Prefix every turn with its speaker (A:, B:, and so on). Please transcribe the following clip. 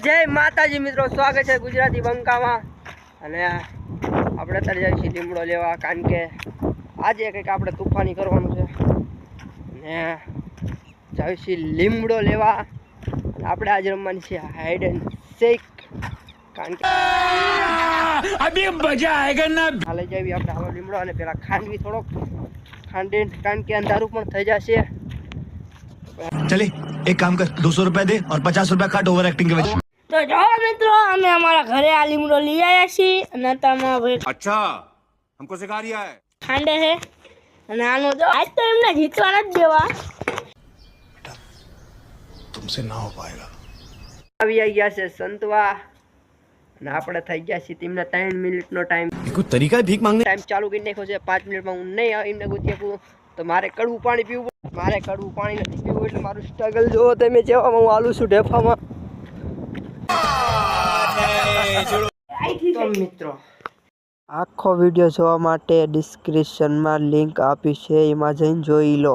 A: જય માતાજી મિત્રો, સ્વાગત છે ગુજરાતી બંકામાં। અને આપણે અત્યારે જઈએ છીએ લીમડો લેવા, કારણ કે આજે કંઈક આપણે તોફાની કરવાનું છે ને જઈએ છીએ લીમડો લેવા। અને આપણે આજે રમવાની છે હાઈડ એન્ડ સીક, કારણ કે અભી મજા આયેગા ના। હાલે જઈએ આપણે હાલો લીમડો, અને પેલા ખાંડવી થોડોક ખાંડી, કારણ કે અંધારું પણ થઈ જશે।
B: चले एक काम कर 200 रुपए दे और 50 रुपए काट ओवर एक्टिंग के वजह।
C: तो जाओ मित्रों, हमें हमारा घरे आ લીમડો લઈ આવ્યા છીએ અને તામાં ભાઈ
D: अच्छा हमको सिखा रिया है
C: ખાંડે છે અને આનો જો આજ તો એમને જીતવા નથી દેવા।
B: तुमसे ना हो पाएगा।
A: આવી ગયા છે સંતવા, અને આપણે થઈ ગયા છીએ તેમને 3 મિનિટનો ટાઈમ।
B: कोई तरीका है भीख मांगने?
A: ટાઈમ ચાલુ કરી નાખ્યો છે। 5 મિનિટમાં હું નહીં એમને ગોતી શકું, તો મારે કડવું પાણી પીવું। મારે કડવું પાણી નથી પીવું, એટલે મારું સ્ટ્રગલ જોવો તમે, જેવામાં હું આલું છું ઢેફામાં। તો મિત્રો, આખો વિડીયો જોવા માટે ડિસ્ક્રિપ્શનમાં લિંક આપી છે, એમાં જઈને જોઈ લો।